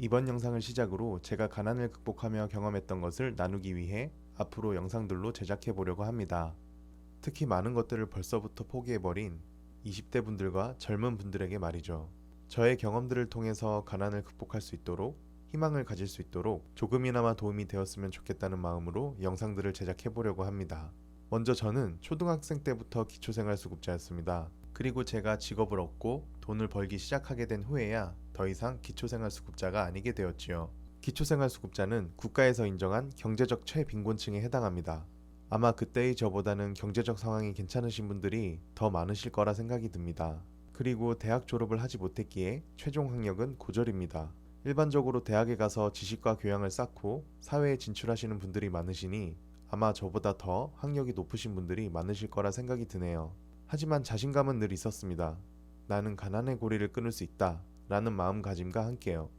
이번 영상을 시작으로 제가 가난을 극복하며 경험했던 것을 나누기 위해 앞으로 영상들로 제작해 보려고 합니다. 특히 많은 것들을 벌써부터 포기해버린 20대 분들과 젊은 분들에게 말이죠. 저의 경험들을 통해서 가난을 극복할 수 있도록, 희망을 가질 수 있도록 조금이나마 도움이 되었으면 좋겠다는 마음으로 영상들을 제작해 보려고 합니다. 먼저 저는 초등학생 때부터 기초생활수급자였습니다. 그리고 제가 직업을 얻고 돈을 벌기 시작하게 된 후에야 더 이상 기초생활수급자가 아니게 되었지요. 기초생활수급자는 국가에서 인정한 경제적 최빈곤층에 해당합니다. 아마 그때의 저보다는 경제적 상황이 괜찮으신 분들이 더 많으실 거라 생각이 듭니다. 그리고 대학 졸업을 하지 못했기에 최종 학력은 고졸입니다. 일반적으로 대학에 가서 지식과 교양을 쌓고 사회에 진출하시는 분들이 많으시니 아마 저보다 더 학력이 높으신 분들이 많으실 거라 생각이 드네요. 하지만 자신감은 늘 있었습니다. 나는 가난의 고리를 끊을 수 있다 라는 마음가짐과 함께요.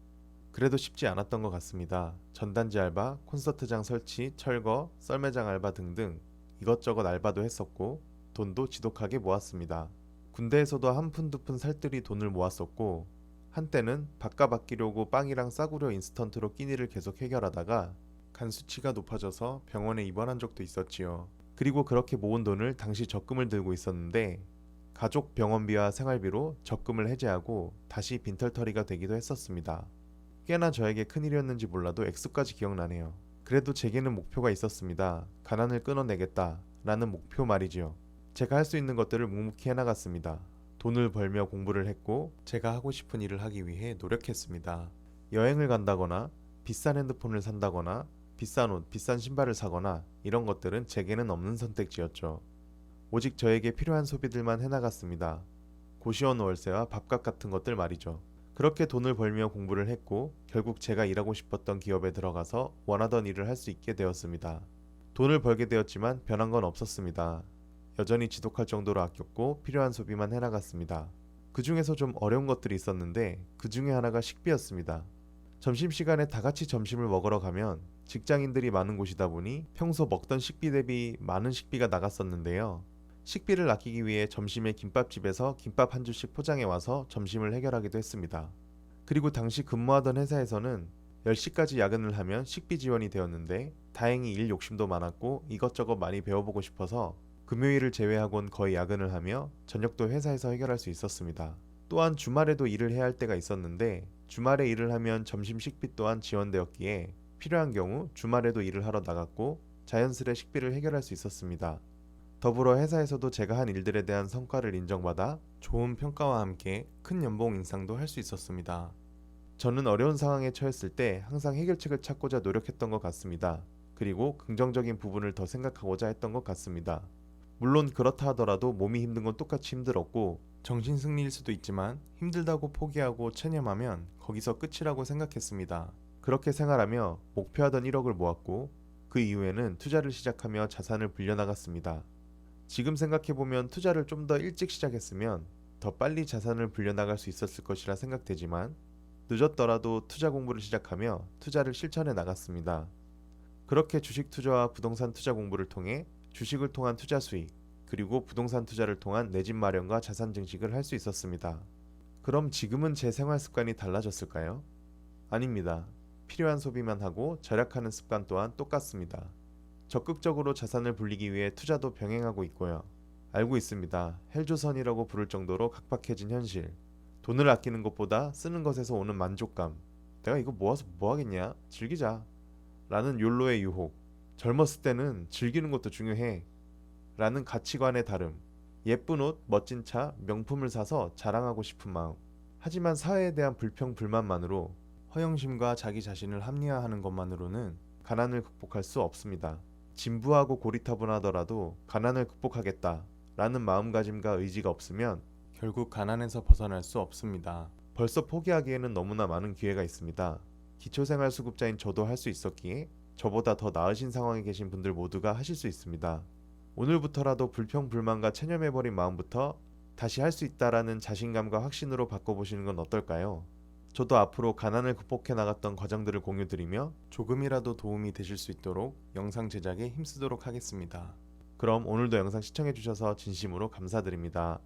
그래도 쉽지 않았던 것 같습니다. 전단지 알바, 콘서트장 설치, 철거, 썰매장 알바 등등 이것저것 알바도 했었고 돈도 지독하게 모았습니다. 군대에서도 한 푼 두 푼 살뜰히 돈을 모았었고 한때는 밥값 아끼려고 빵이랑 싸구려 인스턴트로 끼니를 계속 해결하다가 간 수치가 높아져서 병원에 입원한 적도 있었지요. 그리고 그렇게 모은 돈을 당시 적금을 들고 있었는데 가족 병원비와 생활비로 적금을 해지하고 다시 빈털터리가 되기도 했었습니다. 꽤나 저에게 큰일이었는지 몰라도 액수까지 기억나네요. 그래도 제게는 목표가 있었습니다. 가난을 끊어내겠다 라는 목표 말이지요. 제가 할 수 있는 것들을 묵묵히 해나갔습니다. 돈을 벌며 공부를 했고 제가 하고 싶은 일을 하기 위해 노력했습니다. 여행을 간다거나 비싼 핸드폰을 산다거나 비싼 옷, 비싼 신발을 사거나 이런 것들은 제게는 없는 선택지였죠. 오직 저에게 필요한 소비들만 해나갔습니다. 고시원 월세와 밥값 같은 것들 말이죠. 그렇게 돈을 벌며 공부를 했고 결국 제가 일하고 싶었던 기업에 들어가서 원하던 일을 할 수 있게 되었습니다. 돈을 벌게 되었지만 변한 건 없었습니다. 여전히 지독할 정도로 아꼈고 필요한 소비만 해나갔습니다. 그 중에서 좀 어려운 것들이 있었는데 그 중에 하나가 식비였습니다. 점심시간에 다 같이 점심을 먹으러 가면 직장인들이 많은 곳이다 보니 평소 먹던 식비 대비 많은 식비가 나갔었는데요. 식비를 아끼기 위해 점심에 김밥집에서 김밥 한 줄씩 포장해 와서 점심을 해결하기도 했습니다. 그리고 당시 근무하던 회사에서는 10시까지 야근을 하면 식비 지원이 되었는데 다행히 일 욕심도 많았고 이것저것 많이 배워보고 싶어서 금요일을 제외하곤 거의 야근을 하며 저녁도 회사에서 해결할 수 있었습니다. 또한 주말에도 일을 해야 할 때가 있었는데 주말에 일을 하면 점심 식비 또한 지원되었기에 필요한 경우 주말에도 일을 하러 나갔고 자연스레 식비를 해결할 수 있었습니다. 더불어 회사에서도 제가 한 일들에 대한 성과를 인정받아 좋은 평가와 함께 큰 연봉 인상도 할 수 있었습니다. 저는 어려운 상황에 처했을 때 항상 해결책을 찾고자 노력했던 것 같습니다. 그리고 긍정적인 부분을 더 생각하고자 했던 것 같습니다. 물론 그렇다 하더라도 몸이 힘든 건 똑같이 힘들었고 정신승리일 수도 있지만 힘들다고 포기하고 체념하면 거기서 끝이라고 생각했습니다. 그렇게 생활하며 목표하던 1억을 모았고 그 이후에는 투자를 시작하며 자산을 불려나갔습니다. 지금 생각해보면 투자를 좀 더 일찍 시작했으면 더 빨리 자산을 불려나갈 수 있었을 것이라 생각되지만 늦었더라도 투자 공부를 시작하며 투자를 실천해 나갔습니다. 그렇게 주식 투자와 부동산 투자 공부를 통해 주식을 통한 투자 수익, 그리고 부동산 투자를 통한 내 집 마련과 자산 증식을 할 수 있었습니다. 그럼 지금은 제 생활 습관이 달라졌을까요? 아닙니다. 필요한 소비만 하고 절약하는 습관 또한 똑같습니다. 적극적으로 자산을 불리기 위해 투자도 병행하고 있고요. 알고 있습니다. 헬조선이라고 부를 정도로 각박해진 현실. 돈을 아끼는 것보다 쓰는 것에서 오는 만족감. 내가 이거 모아서 뭐 하겠냐? 즐기자. 라는 욜로의 유혹. 젊었을 때는 즐기는 것도 중요해. 라는 가치관의 다름. 예쁜 옷, 멋진 차, 명품을 사서 자랑하고 싶은 마음. 하지만 사회에 대한 불평, 불만만으로 허영심과 자기 자신을 합리화하는 것만으로는 가난을 극복할 수 없습니다. 진부하고 고리타분하더라도 가난을 극복하겠다 라는 마음가짐과 의지가 없으면 결국 가난에서 벗어날 수 없습니다. 벌써 포기하기에는 너무나 많은 기회가 있습니다. 기초생활수급자인 저도 할 수 있었기에 저보다 더 나으신 상황에 계신 분들 모두가 하실 수 있습니다. 오늘부터라도 불평불만과 체념해버린 마음부터 다시 할 수 있다라는 자신감과 확신으로 바꿔보시는 건 어떨까요? 저도 앞으로 가난을 극복해 나갔던 과정들을 공유드리며 조금이라도 도움이 되실 수 있도록 영상 제작에 힘쓰도록 하겠습니다. 그럼 오늘도 영상 시청해주셔서 진심으로 감사드립니다.